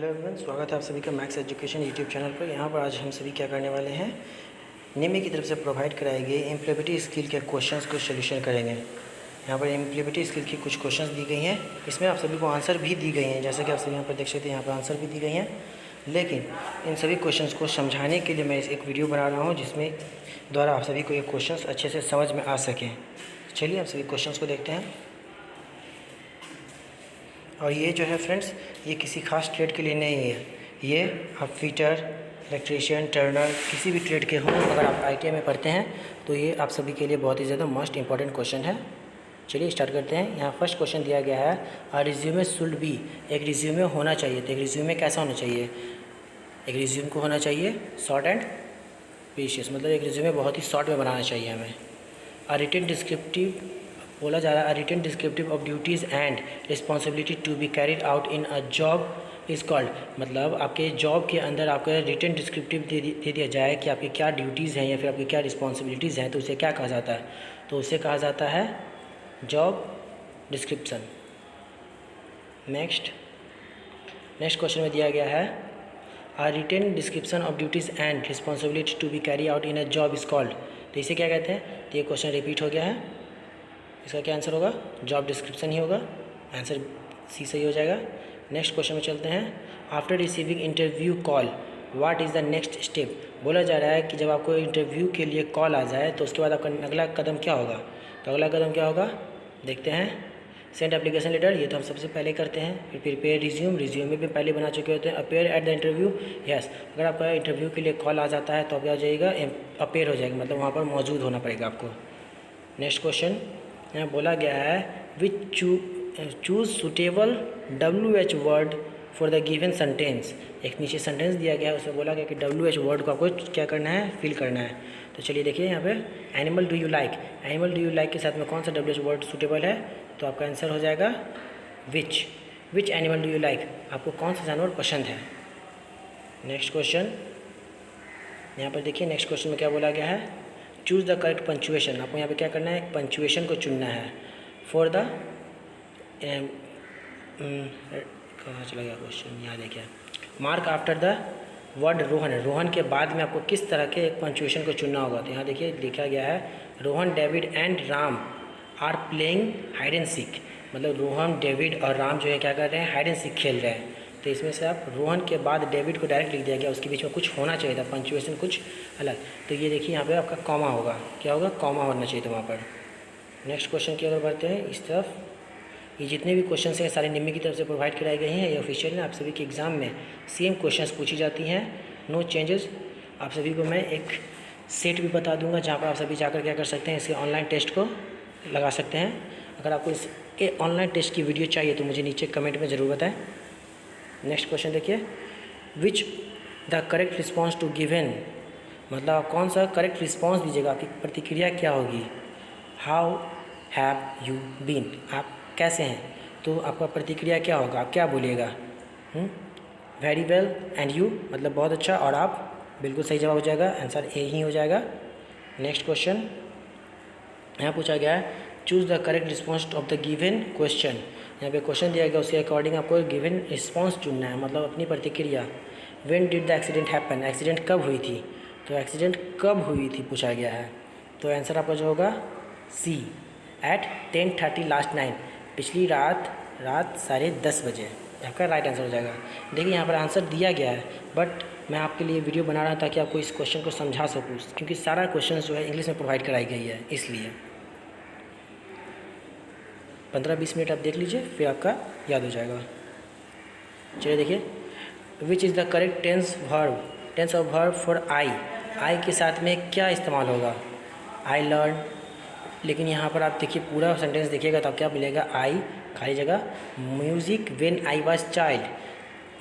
Hello everyone, स्वागत है आप सभी का मैक्स एजुकेशन यूट्यूब चैनल पर। यहाँ पर आज हम सभी क्या करने वाले हैं, निमी की तरफ से प्रोवाइड कराए गए एम्प्लॉयबिलिटी स्किल के क्वेश्चंस को सोल्यूशन करेंगे। यहाँ पर एम्प्लॉयबिलिटी स्किल की कुछ क्वेश्चंस दी गई हैं, इसमें आप सभी को आंसर भी दी गई हैं। जैसे कि आप सभी यहाँ पर देख सकते हैं, यहाँ पर आंसर भी दी गई हैं। लेकिन इन सभी क्वेश्चंस को समझाने के लिए मैं एक वीडियो बना रहा हूँ, जिसमें द्वारा आप सभी को ये क्वेश्चंस अच्छे से समझ में आ सकें। चलिए आप सभी क्वेश्चंस को देखते हैं। और ये जो है फ्रेंड्स, ये किसी खास ट्रेड के लिए नहीं है। ये आप फिटर, इलेक्ट्रीशियन, टर्नर, किसी भी ट्रेड के हों, अगर आप ITI में पढ़ते हैं तो ये आप सभी के लिए बहुत ही ज़्यादा मोस्ट इंपॉर्टेंट क्वेश्चन है। चलिए स्टार्ट करते हैं। यहाँ फर्स्ट क्वेश्चन दिया गया है, अ रिज्यूमे शुड बी। एक रिज्यूमे होना चाहिए, तो एक रिज्यूमे कैसा होना चाहिए? एक रिज्यूम को होना चाहिए शॉर्ट एंड प्रीशियस, मतलब एक रिज्यूमे बहुत ही शॉर्ट में बनाना चाहिए हमें। अ रिटन डिस्क्रिप्टिव, बोला जा रहा है written descriptive of duties and responsibility to be carried out in a job is called. मतलब आपके जॉब के अंदर आपका रिटन डिस्क्रिप्टिव दे दिया जाए कि आपकी क्या ड्यूटीज़ हैं या फिर आपकी क्या रिस्पॉन्सिबिलिटीज़ हैं, तो उसे क्या कहा जाता है? तो उसे कहा जाता है जॉब डिस्क्रिप्शन। नेक्स्ट क्वेश्चन में दिया गया है, a written description of duties and responsibility to be carry out in a job is called. तो इसे क्या कहते हैं? तो ये क्वेश्चन रिपीट हो गया है। इसका क्या आंसर होगा? जॉब डिस्क्रिप्शन ही होगा। आंसर सी सही हो जाएगा। नेक्स्ट क्वेश्चन में चलते हैं। After receiving interview call what is the next step. बोला जा रहा है कि जब आपको इंटरव्यू के लिए कॉल आ जाए तो उसके बाद आपका अगला कदम क्या होगा? तो अगला कदम क्या होगा, देखते हैं। सेंड एप्लीकेशन लेटर, ये तो हम सबसे पहले करते हैं। फिर प्रिपेयर रिज्यूम, रिज्यूम में भी पहले बना चुके होते हैं। Appear at the interview, yes, अगर आपका इंटरव्यू के लिए कॉल आ जाता है तो क्या हो जाएगा? अपेयर हो जाएगा, मतलब वहाँ पर मौजूद होना पड़ेगा आपको। नेक्स्ट क्वेश्चन यहाँ बोला गया है, which choose suitable WH word for the given sentence. एक नीचे सेंटेंस दिया गया है, उसमें बोला गया कि WH वर्ड को आपको क्या करना है, फिल करना है। तो चलिए देखिए यहाँ पे, animal do you like. Animal do you like के साथ में कौन सा WH वर्ड सुटेबल है? तो आपका आंसर हो जाएगा which animal do you like, आपको कौन सा जानवर पसंद है। नेक्स्ट क्वेश्चन यहाँ पर देखिए, नेक्स्ट क्वेश्चन में क्या बोला गया है, चूज़ द करेक्ट पंचुएशन। आपको यहाँ पे क्या करना है, पंचुएशन को चुनना है फॉर द कहाँ चला गया क्वेश्चन, यहाँ देखिए, mark after the word Rohan. Rohan के बाद में आपको किस तरह के एक पंचुएशन को चुनना होगा? तो यहाँ देखिए लिखा गया है, Rohan, David and Ram are playing hide and seek. मतलब रोहन, डेविड और राम जो है क्या कर रहे हैं, हाइड एंड सीक खेल रहे हैं। तो इसमें से आप रोहन के बाद डेविड को डायरेक्ट लिख दिया गया, उसके बीच में कुछ होना चाहिए था, पंचुएशन कुछ अलग। तो ये देखिए यहाँ पे आपका कॉमा होगा, क्या होगा, कॉमा होना चाहिए था वहाँ पर। नेक्स्ट क्वेश्चन की अगर बढ़ते हैं इस तरफ, ये जितने भी क्वेश्चन हैं सारे निम्मी की तरफ से प्रोवाइड कराई गई हैं। ये ऑफिशियल है, आप सभी के एग्ज़ाम में सेम क्वेश्चन पूछी जाती हैं, नो चेंजेस। आप सभी को मैं एक सेट भी बता दूँगा, जहाँ पर आप सभी जाकर क्या कर सकते हैं, इसके ऑनलाइन टेस्ट को लगा सकते हैं। अगर आपको इसके ऑनलाइन टेस्ट की वीडियो चाहिए तो मुझे नीचे कमेंट में ज़रूर बताएं। नेक्स्ट क्वेश्चन देखिए, which the correct response to given. मतलब आप कौन सा करेक्ट रिस्पॉन्स दीजिएगा, आपकी प्रतिक्रिया क्या होगी। हाउ हैव यू बीन, आप कैसे हैं, तो आपका प्रतिक्रिया क्या होगा, आप क्या बोलिएगा? वेरी वेल एंड यू, मतलब बहुत अच्छा, और आप, बिल्कुल सही जवाब हो जाएगा, आंसर ए ही हो जाएगा। नेक्स्ट क्वेश्चन यहाँ पूछा गया है, choose the correct response of the given question. यहाँ पे क्वेश्चन दिया गया, उसके अकॉर्डिंग आपको गिवन रिस्पॉन्स चुनना है, मतलब अपनी प्रतिक्रिया। When did the accident happen, accident कब हुई थी, तो एक्सीडेंट कब हुई थी पूछा गया है। तो आंसर आपका जो होगा सी, एट 10:30 लास्ट नाइट, पिछली रात 10:30 बजे, आपका राइट आंसर हो जाएगा। देखिए यहाँ पर आंसर दिया गया है, बट मैं आपके लिए वीडियो बना रहा हूँ ताकि आपको इस क्वेश्चन को समझा सकूँ, क्योंकि सारा क्वेश्चन जो है इंग्लिश में प्रोवाइड कराई गई है, इसलिए 15-20 मिनट आप देख लीजिए, फिर आपका याद हो जाएगा। चलिए देखिए, which is the correct tense of verb for I के साथ में क्या इस्तेमाल होगा? I learn. लेकिन यहाँ पर आप देखिए, पूरा सेंटेंस देखिएगा तो आप क्या मिलेगा, आई खाली जगह music when I was child,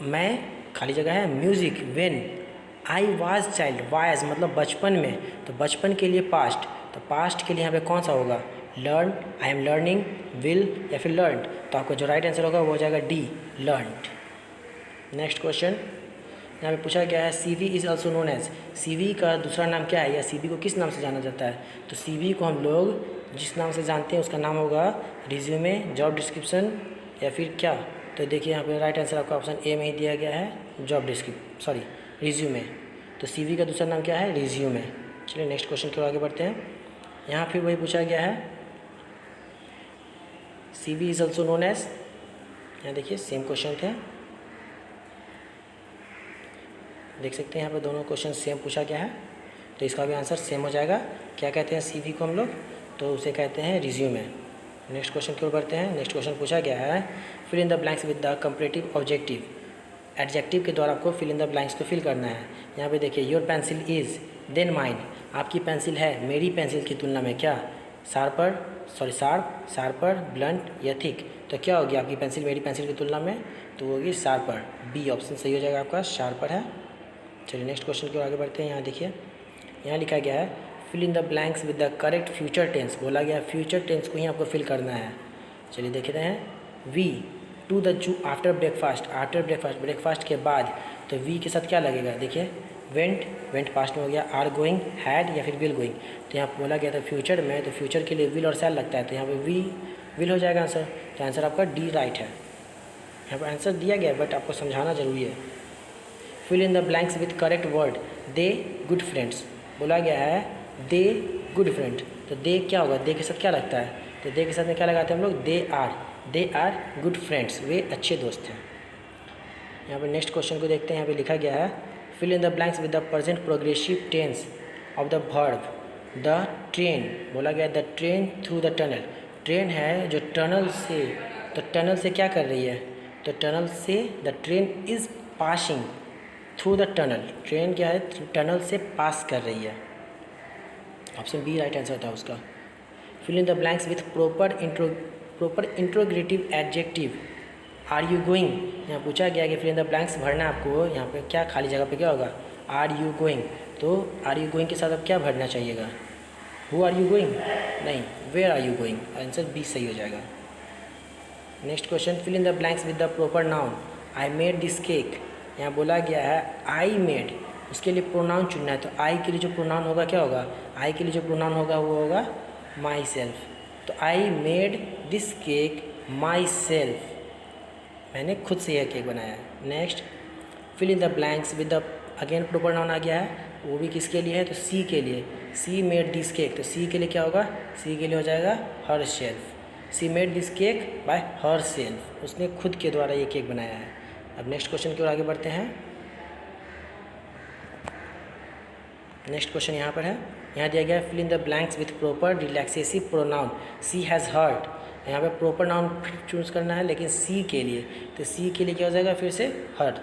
मैं खाली जगह है music when I was child, was मतलब बचपन में, तो बचपन के लिए पास्ट, तो पास्ट के लिए यहाँ पे कौन सा होगा, learn, I am learning, will या फिर लर्नड। तो आपका जो राइट आंसर होगा वो हो जाएगा डी, लर्नड। नेक्स्ट क्वेश्चन यहाँ पे पूछा गया है, CV is also known as, CV का दूसरा नाम क्या है, या CV को किस नाम से जाना जाता है? तो CV को हम लोग जिस नाम से जानते हैं उसका नाम होगा रिज्यूमे, जॉब डिस्क्रिप्शन या फिर क्या, तो देखिए यहाँ पे राइट आंसर आपका ऑप्शन ए में ही दिया गया है, जॉब रिज्यूमे। तो सीवी का दूसरा नाम क्या है? रिज्यूमे। चलिए नेक्स्ट क्वेश्चन की ओर आगे बढ़ते हैं। यहाँ फिर वही पूछा गया है, CV is also known as, यहाँ देखिए सेम क्वेश्चन थे, देख सकते हैं यहाँ पे दोनों क्वेश्चन सेम पूछा गया है, तो इसका भी आंसर सेम हो जाएगा। क्या कहते हैं सीवी को हम लोग? तो उसे कहते हैं रिज्यूमे। नेक्स्ट क्वेश्चन की ओर बढ़ते हैं। नेक्स्ट क्वेश्चन पूछा गया है, fill in the blanks with the comparative objective. Adjective के द्वारा आपको फिल इन द ब्लैंक्स को फिल करना है। यहाँ पे देखिए, your pencil is than mine, आपकी पेंसिल है मेरी पेंसिल की तुलना में क्या? शार्पर, ब्लंट या थिक। तो क्या होगी आपकी पेंसिल मेरी पेंसिल की तुलना में? तो होगी शार्पर। बी ऑप्शन सही हो जाएगा आपका, शार्पर है। चलिए नेक्स्ट क्वेश्चन की ओर आगे बढ़ते हैं। यहाँ देखिए, यहाँ लिखा गया है fill in the blanks with the correct future tense. बोला गया है फ्यूचर टेंस को ही आपको फिल करना है। चलिए देख रहे हैं, we to the zoo after breakfast, breakfast के बाद। तो वी के साथ क्या लगेगा? देखिए वेंट पास्ट में हो गया, आर गोइंग, हैड या फिर विल गोइंग। तो यहाँ बोला गया था फ्यूचर में, तो फ्यूचर के लिए विल और शैल लगता है, तो यहाँ पे विल हो जाएगा आंसर। तो आंसर आपका डी राइट है। यहाँ पर आंसर दिया गया है बट आपको समझाना जरूरी है। Fill in the blanks with correct word, they good friends. बोला गया है दे गुड फ्रेंड, तो दे क्या होगा? दे के साथ क्या लगता है? तो दे के साथ में क्या लगाते हैं हम लोग? दे आर गुड फ्रेंड्स, वे अच्छे दोस्त हैं। यहाँ पर नेक्स्ट क्वेश्चन को देखते हैं। यहाँ पे लिखा गया है fill in the blanks with the present progressive tense of the verb the train. बोला गया the train through the tunnel. Train है जो टनल से, तो टनल से क्या कर रही है? तो टनल से the train is passing through the tunnel. Train क्या है? टनल से पास कर रही है। ऑप्शन बी राइट आंसर था उसका। Fill in the blanks with proper interrogative adjective. Are you going, यहाँ पूछा गया कि फिल इन द ब्लैंक्स भरना आपको। यहाँ पे क्या खाली जगह पे क्या होगा? Are you going. तो आर यू गोइंग के साथ अब क्या भरना चाहिएगा? Who are you going? नहीं, where are you going. Answer B सही हो जाएगा। Next question, fill in the blanks with the proper noun. I made this cake. यहाँ बोला गया है आई मेड, उसके लिए प्रोनाउन चुनना है। तो आई के लिए जो प्रोनाउन होगा क्या होगा? आई के लिए जो प्रोनाउन होगा वो होगा माई सेल्फ। तो I made this cake myself, मैंने खुद से यह केक बनाया है। Next, fill in the blanks with the, again proper noun आ गया है, वो भी किसके लिए है? तो सी के लिए। सी मेड दिस केक, तो सी के लिए क्या होगा? सी के लिए हो जाएगा her self. C made this cake bye her self, उसने खुद के द्वारा ये केक बनाया है। अब नेक्स्ट क्वेश्चन की ओर आगे बढ़ते हैं। नेक्स्ट क्वेश्चन यहाँ पर है, यहाँ दिया गया है fill in the blanks with proper reflexive pronoun. She has hurt, यहाँ पे प्रॉपर नाउन चूज करना है लेकिन सी के लिए। तो सी के लिए क्या हो जाएगा? फिर से hurt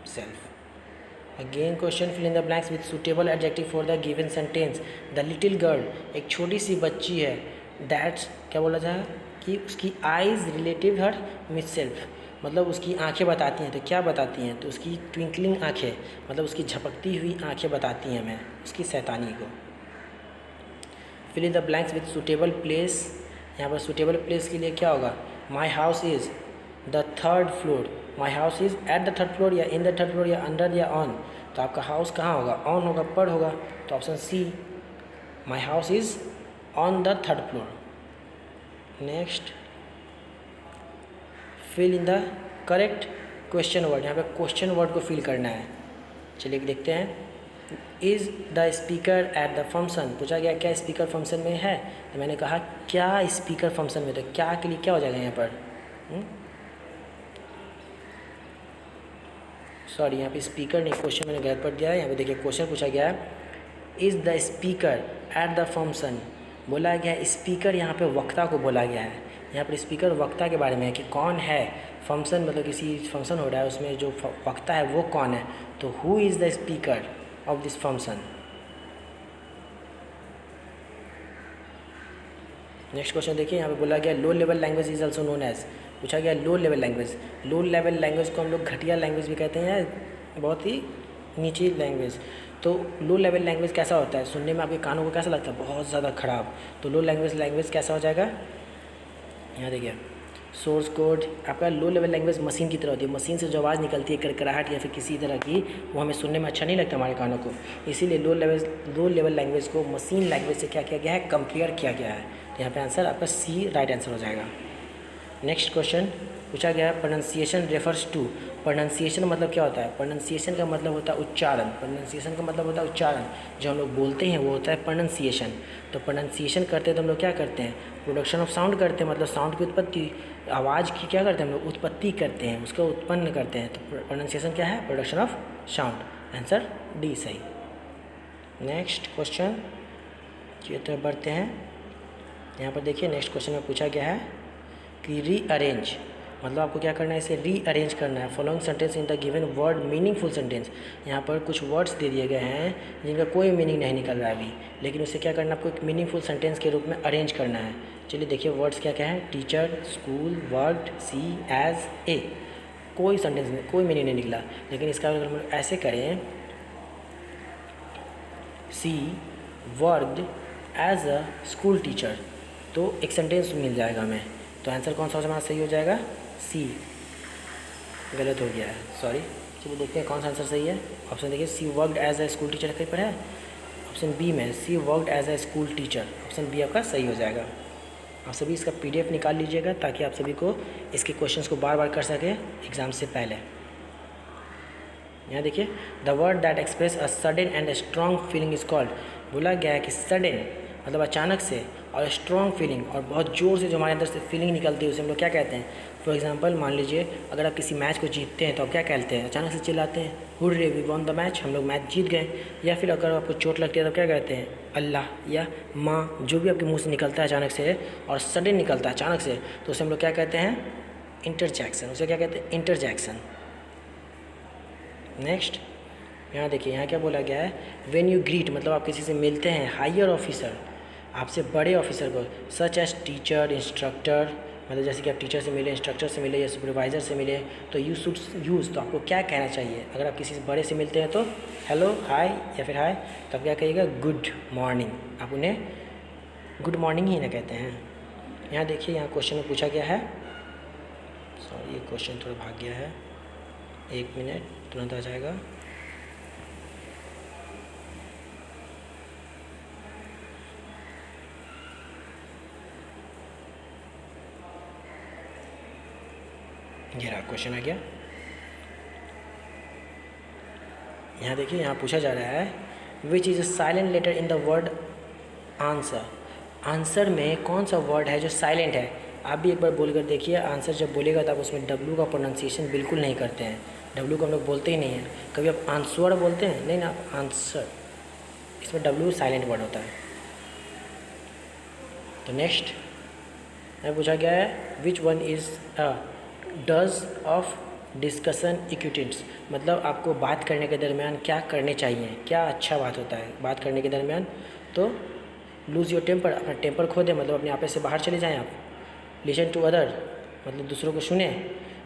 self. Again question, fill in the blanks with suitable adjective for the given sentence. The little girl, एक छोटी सी बच्ची है, दैट्स क्या बोला जाएगा कि उसकी आईज रिलेटिव हर मिस सेल्फ, मतलब उसकी आंखें बताती हैं। तो क्या बताती हैं? तो उसकी ट्विंकलिंग आंखें, मतलब उसकी झपकती हुई आंखें बताती हैं हमें उसकी शैतानी को। Fill in the blanks with suitable place, यहाँ पर सुटेबल प्लेस के लिए क्या होगा? My house is the third floor. My house is at the third floor या इन द थर्ड फ्लोर या अंडर या ऑन। तो आपका हाउस कहाँ होगा? ऑन होगा, पर होगा। तो option C, my house is on the third floor. Next, fill in the correct question word, यहाँ पे क्वेश्चन वर्ड को फिल करना है। चलिए देखते हैं। Is the speaker at the function, पूछा गया क्या स्पीकर फंक्शन में है? तो मैंने कहा क्या स्पीकर फंक्शन में, तो क्या के लिए क्या हो जाएगा यहाँ पर? सॉरी, यहाँ पे स्पीकर नहीं, क्वेश्चन मैंने गलत पढ़ दिया है। यहाँ पे देखिए क्वेश्चन पूछा गया है is the speaker at the function. बोला गया है स्पीकर, यहाँ पे वक्ता को बोला गया है। यहाँ पर स्पीकर वक्ता के बारे में है कि कौन है। फंक्शन मतलब किसी फंक्शन हो रहा है, उसमें जो वक्ता है वो कौन है। तो who is the speaker of this function. Next question देखिए, यहाँ पे बोला गया low level language is also known as. पूछा गया low level language. Low level language को हम लोग घटिया लैंग्वेज भी कहते हैं, बहुत ही नीची लैंग्वेज। तो लो लेवल लैंग्वेज कैसा होता है? सुनने में आपके कानों को कैसा लगता है? बहुत ज़्यादा ख़राब। तो लो लैंग्वेज कैसा हो जाएगा? यहाँ देखिए, सोर्स कोड आपका लो लेवल लैंग्वेज मशीन की तरह होती है। मशीन से जो आवाज़ निकलती है करकराहट या फिर किसी तरह की, वो हमें सुनने में अच्छा नहीं लगता हमारे कानों को। इसीलिए लो लेवल लैंग्वेज को मशीन लैंग्वेज से क्या किया गया है? कंपेयर किया गया है। तो यहाँ पे आंसर आपका सी राइट आंसर हो जाएगा। नेक्स्ट क्वेश्चन, पूछा गया है प्रोनाउंसिएशन रेफर्स टू। प्रोनाउंसिएशन मतलब क्या होता है? प्रोनाउंसिएशन का मतलब होता है उच्चारण। प्रोनाउंसिएशन का मतलब होता है उच्चारण। जो हम लोग बोलते हैं वो होता है प्रोनाउंसिएशन। तो प्रोनाउंसिएशन करते हैं तो हम लोग क्या करते हैं? प्रोडक्शन ऑफ साउंड करते हैं, मतलब साउंड की उत्पत्ति, आवाज़ की क्या करते हैं हम लोग? उत्पत्ति करते हैं, उसको उत्पन्न करते हैं। तो प्रोनाउंसिएशन क्या है? Production of sound. Answer D सही। नेक्स्ट क्वेश्चन की तरफ बढ़ते हैं। यहाँ पर देखिए नेक्स्ट क्वेश्चन में पूछा गया है कि रीअरेंज, मतलब आपको क्या करना है? इसे रीअरेंज करना है। Following sentence in the given word meaningful sentence. यहाँ पर कुछ वर्ड्स दे दिए गए हैं जिनका कोई मीनिंग नहीं निकल रहा है अभी, लेकिन उसे क्या करना है? आपको एक मीनिंगफुल सेंटेंस के रूप में अरेंज करना है। चलिए देखिए वर्ड्स क्या क्या हैं। टीचर, स्कूल, वर्ड, सी, एज, ए। कोई सेंटेंस में कोई मीनिंग नहीं निकला, लेकिन इसका अगर हम ऐसे करें, she worked as a school teacher, तो एक सेंटेंस मिल जाएगा हमें। तो आंसर कौन सा हमारा सही हो जाएगा? सी। गलत हो गया है, सॉरी। चलिए देखते हैं कौन सा आंसर सही है। ऑप्शन देखिए, she worked as a school teacher कहीं पर है? ऑप्शन बी में she worked as a school teacher, option B आपका सही हो जाएगा। आप सभी इसका PDF निकाल लीजिएगा ताकि आप सभी को इसके क्वेश्चंस को बार बार कर सकें एग्ज़ाम से पहले। यहाँ देखिए, the word that express a sudden and strong feeling is called. बोला गया है कि सडन मतलब अचानक से, और स्ट्रॉन्ग फीलिंग और बहुत ज़ोर से जो हमारे अंदर से फीलिंग निकलती है उसे हम लोग क्या कहते हैं? फॉर एग्जांपल मान लीजिए अगर आप किसी मैच को जीतते हैं तो आप क्या कहते हैं? अचानक से चिल्लाते हैं, hurray we won the match, हम लोग मैच जीत गए। या फिर अगर आपको चोट लगती है तो क्या कहते हैं? अल्लाह या माँ, जो भी आपके मुँह से निकलता है अचानक से और सडन निकलता है अचानक से, तो उसे हम लोग क्या कहते हैं? इंटरजेक्शन। उसे क्या कहते हैं? इंटरजेक्शन। नेक्स्ट यहाँ देखिए, यहाँ क्या बोला गया है? व्हेन यू ग्रीट मतलब आप किसी से मिलते हैं, हायर ऑफिसर, आपसे बड़े ऑफिसर को, सच एज टीचर, इंस्ट्रक्टर, मतलब जैसे कि आप टीचर से मिले, इंस्ट्रक्टर से मिले या सुपरवाइज़र से मिले, तो यू शुड यूज़, तो आपको क्या कहना चाहिए? अगर आप किसी से बड़े से मिलते हैं तो हेलो, हाय या फिर हाय, तो आप क्या कहिएगा? Good morning. आप उन्हें गुड मॉर्निंग ही ना कहते हैं। यहाँ देखिए, यहाँ क्वेश्चन में पूछा गया है, सॉरी ये क्वेश्चन थोड़ा भाग गया है, 1 मिनट तुरंत आ जाएगा। ये रहा क्वेश्चन आ गया। यहाँ देखिए, यहाँ पूछा जा रहा है which is a silent letter in the word answer. Answer में कौन सा वर्ड है जो साइलेंट है? आप भी एक बार बोल कर देखिए। आंसर जब बोलेगा तब उसमें W का प्रोनाउंसिएशन बिल्कुल नहीं करते हैं। W को हम लोग बोलते ही नहीं हैं। कभी आप आंसर बोलते हैं? नहीं ना, आंसर, इसमें W साइलेंट वर्ड होता है। तो नेक्स्ट यहाँ पूछा गया है which one is a does of discussion etiquettes, मतलब आपको बात करने के दरमियान क्या करने चाहिए, क्या अच्छा बात होता है बात करने के दरमियान? तो लूज़ योर टेम्पर, अपना टेम्पर खो दे, मतलब अपने आपे से बाहर चले जाएं आप। लिसन टू अदर, मतलब दूसरों को सुने,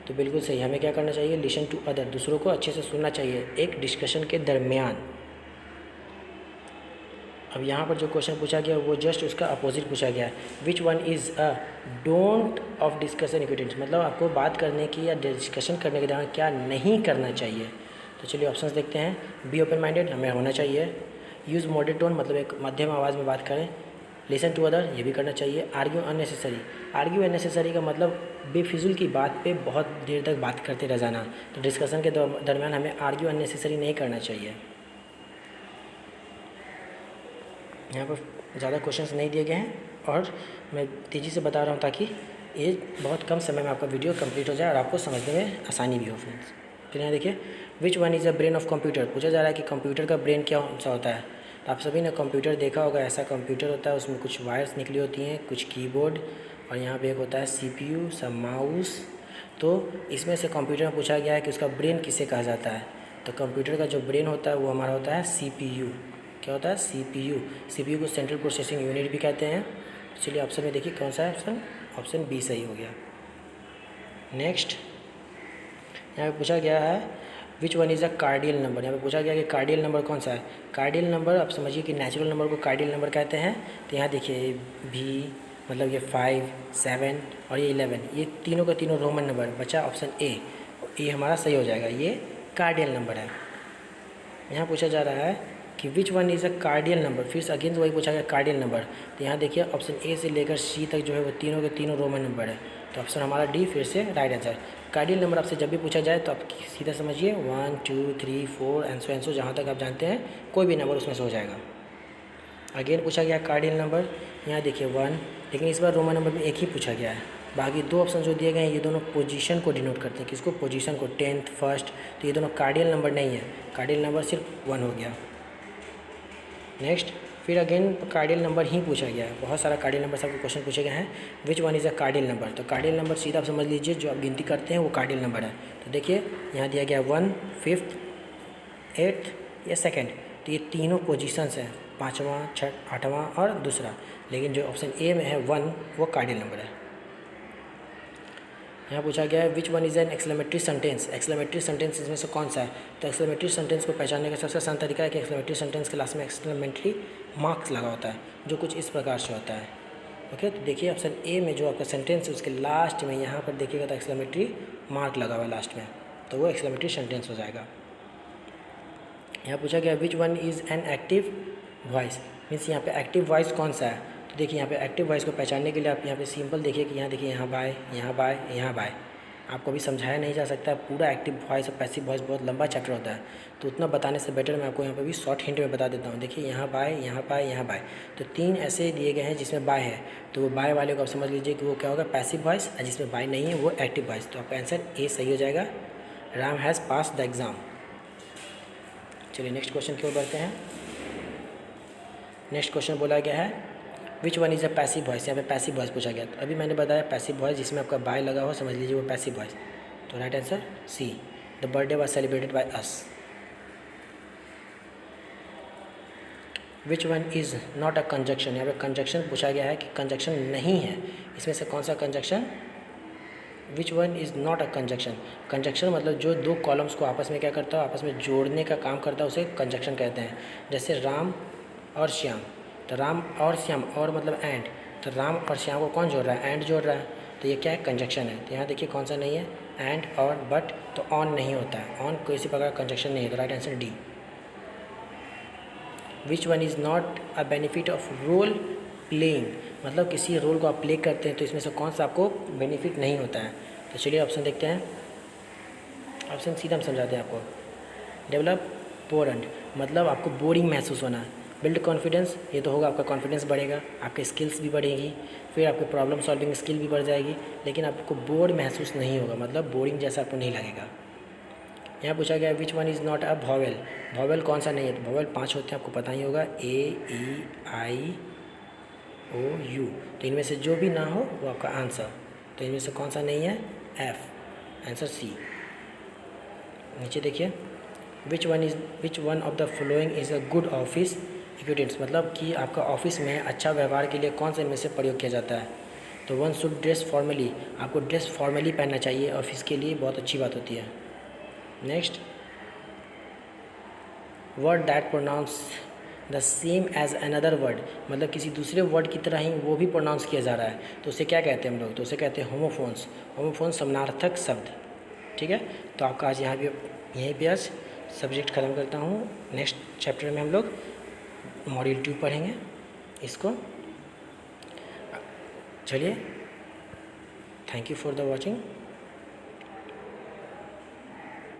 तो बिल्कुल सही, हमें क्या करना चाहिए? लिसन टू अदर, दूसरों को अच्छे से सुनना चाहिए एक डिस्कशन के दरमियान। अब यहाँ पर जो क्वेश्चन पूछा गया वो जस्ट उसका अपोजिट पूछा गया है। Which one is a don't of discussion etiquettes, मतलब आपको बात करने की या डिस्कशन करने के दौरान क्या नहीं करना चाहिए। तो चलिए ऑप्शंस देखते हैं। बी ओपन माइंडेड, हमें होना चाहिए। यूज़ मॉडरेट टोन, मतलब एक मध्यम आवाज़ में बात करें। लिसन टू अदर, ये भी करना चाहिए। आर्ग्यू अननेसेसरी, आर्ग्यू अननेसेसरी का मतलब बेफिजुल की बात पे बहुत देर तक बात करते रह जाना। तो डिस्कशन के दरमियान हमें आर्ग्यू अननेसेसरी नहीं करना चाहिए। यहाँ पर ज़्यादा क्वेश्चंस नहीं दिए गए हैं और मैं तेज़ी से बता रहा हूँ ताकि ये बहुत कम समय में आपका वीडियो कंप्लीट हो जाए और आपको समझने में आसानी भी हो फ्रेंड्स। फिर यहाँ देखिए, which one is a brain of computer, पूछा जा रहा है कि कंप्यूटर का ब्रेन क्या सा होता है। तो आप सभी ने कंप्यूटर देखा होगा, ऐसा कंप्यूटर होता है, उसमें कुछ वायर्स निकली होती हैं, कुछ कीबोर्ड, और यहाँ पे एक होता है CPU, सब माउस। तो इसमें से कंप्यूटर में पूछा गया है कि उसका ब्रेन किसे कहा जाता है। तो कंप्यूटर का जो ब्रेन होता है वो हमारा होता है CPU। क्या होता है? CPU को सेंट्रल प्रोसेसिंग यूनिट भी कहते हैं। चलिए ऑप्शन में देखिए कौन सा है ऑप्शन? ऑप्शन बी सही हो गया। नेक्स्ट यहाँ पे पूछा गया है which one is a cardinal number. यहाँ पे पूछा गया कि कार्डियल नंबर कौन सा है। कार्डियल नंबर आप समझिए कि नेचुरल नंबर को कार्डियल नंबर कहते हैं। तो यहाँ देखिए भी, मतलब ये 5, 7 और ये 11, ये तीनों का तीनों रोमन नंबर, बचा ऑप्शन ए, ये हमारा सही हो जाएगा, ये कार्डियल नंबर है। यहाँ पूछा जा रहा है कि which one is a cardinal number, फिर से अगेन वही पूछा गया कार्डियल नंबर। तो यहाँ देखिए ऑप्शन ए से लेकर सी तक जो है वो तीनों के तीनों रोमन नंबर है। तो ऑप्शन हमारा डी फिर से राइट आंसर। कार्डियल नंबर आपसे जब भी पूछा जाए तो आप सीधा समझिए 1 2 3 4 एंड सो जहाँ तक आप जानते हैं कोई भी नंबर उसमें से हो जाएगा। अगेन पूछा गया कार्डियल नंबर, यहाँ देखिए 1, लेकिन इस बार रोमन नंबर में एक ही पूछा गया है। बाकी दो ऑप्शन जो दिए गए हैं ये दोनों पोजीशन को डिनोट करते हैं, किसको, पोजीशन को, 10th 1st, तो ये दोनों कार्डियल नंबर नहीं है, कार्डियल नंबर सिर्फ 1 हो गया। नेक्स्ट फिर अगेन कार्डियल नंबर ही पूछा गया है, बहुत सारा कार्डियल नंबर सबके क्वेश्चन पूछे गए हैं। Which one is a cardinal number, तो कार्डियल नंबर सीधा आप समझ लीजिए जो आप गिनती करते हैं वो कार्डियल नंबर है। तो देखिए यहाँ दिया गया 1, 5th, 8th या 2nd, तो ये तीनों पोजीशंस हैं, 5वां, 6वां, 8वां और दूसरा, लेकिन जो ऑप्शन ए में है 1 वो कार्डियल नंबर है। यहाँ पूछा गया है which one is an exclamatory sentence, exclamatory sentence इसमें से कौन सा है। तो एक्सक्लेमेटरी सेंटेंस को पहचानने का सबसे आसान तरीका है कि एक्सक्लेमेटरी सेंटेंस के लास्ट में एक्सक्लेमेटरी मार्क्स लगा होता है, जो कुछ इस प्रकार से होता है। ओके, तो देखिए ऑप्शन ए में जो आपका सेंटेंस है उसके लास्ट में यहाँ पर देखिएगा तो एक्सक्लेमेटरी मार्क लगा हुआ है लास्ट में, तो वो एक्सक्लेमेटरी सेंटेंस हो जाएगा। यहाँ पूछा गया विच one is an active voice, means यहाँ पे एक्टिव वॉइस कौन सा है। तो देखिए यहाँ पे एक्टिव वॉइस को पहचानने के लिए आप यहाँ पे सिंपल देखिए कि यहाँ देखिए यहाँ बाय, यहाँ बाय, यहाँ बाय, आपको भी समझाया नहीं जा सकता, पूरा एक्टिव वॉइस और पैसिव वॉइस बहुत लंबा चैप्टर होता है, तो उतना बताने से बेटर मैं आपको यहाँ पे भी शॉर्ट हिंट में बता देता हूँ। देखिए यहाँ बाय, यहाँ बाय, यहाँ बाय, तो 3 ऐसे दिए गए हैं जिसमें बाय है, तो वो बाय वाले को आप समझ लीजिए कि वो क्या होगा, पैसिव वॉइस, और जिसमें बाय नहीं है वो एक्टिव वॉइस। तो आपका आंसर ए सही हो जाएगा, Ram has pass the exam. चलिए नेक्स्ट क्वेश्चन की ओर बढ़ते हैं। नेक्स्ट क्वेश्चन बोला गया है which one is a passive voice, यहाँ पे पैसिव वॉइस पूछा गया। तो अभी मैंने बताया पैसिव वॉइस जिसमें आपका बाय लगा हो, समझ लीजिए वो पैसिव वॉइस। तो right answer C, the birthday was celebrated by us. Which one is not a conjunction, यहाँ पे कंजक्शन पूछा गया है कि कंजक्शन नहीं है, इसमें से कौन सा conjunction, which one is not a conjunction. Conjunction मतलब जो दो कॉलम्स को आपस में क्या करता है, आपस में जोड़ने का काम करता है, उसे कंजक्शन कहते हैं। जैसे राम और श्याम, तो राम और श्याम, और मतलब एंड, तो राम और श्याम को कौन जोड़ रहा है, एंड जोड़ रहा है, तो ये क्या है, कंजक्शन है। तो यहाँ देखिए कौन सा नहीं है, एंड और बट, तो ऑन नहीं होता है, ऑन किसी प्रकार का कंजक्शन नहीं है, तो right answer D. Which one is not a benefit of role playing, मतलब किसी रोल को आप प्ले करते हैं तो इसमें से कौन सा आपको बेनिफिट नहीं होता है। तो चलिए ऑप्शन देखते हैं, ऑप्शन सीधा हम समझाते हैं आपको। डेवलप बोरेंट, मतलब आपको बोरिंग महसूस होना। बिल्ड कॉन्फिडेंस, ये तो होगा आपका कॉन्फिडेंस बढ़ेगा, आपके स्किल्स भी बढ़ेगी, फिर आपके प्रॉब्लम सॉल्विंग स्किल भी बढ़ जाएगी, लेकिन आपको बोर महसूस नहीं होगा, मतलब बोरिंग जैसा आपको नहीं लगेगा। यहाँ पूछा गया विच one is not a vowel, vowel कौन सा नहीं है। तो वॉवेल 5 होते हैं, आपको पता ही होगा, ए ई आई ओ यू, तो इनमें से जो भी ना हो वो आपका आंसर। तो इनमें से कौन सा नहीं है, एफ, आंसर सी। नीचे देखिए which one of the following is a good office etiquettes, मतलब कि आपका ऑफिस में अच्छा व्यवहार के लिए कौन सा इनमें से प्रयोग किया जाता है। तो वन शुड ड्रेस फॉर्मली, आपको ड्रेस फॉर्मली पहनना चाहिए ऑफिस के लिए, बहुत अच्छी बात होती है। Next, word that pronounce the same as another word, मतलब किसी दूसरे वर्ड की तरह ही वो भी प्रोनाउंस किया जा रहा है, तो उसे क्या कहते हैं हम लोग, तो उसे कहते हैं होमोफोन्स। होमोफोन्स समानार्थक शब्द, ठीक है। तो आपका आज यहाँ भी यहीं पे आज सब्जेक्ट ख़त्म करता हूँ। नेक्स्ट चैप्टर में हम लोग मॉड्यूल 2 पढ़ेंगे इसको। चलिए, thank you for the watching.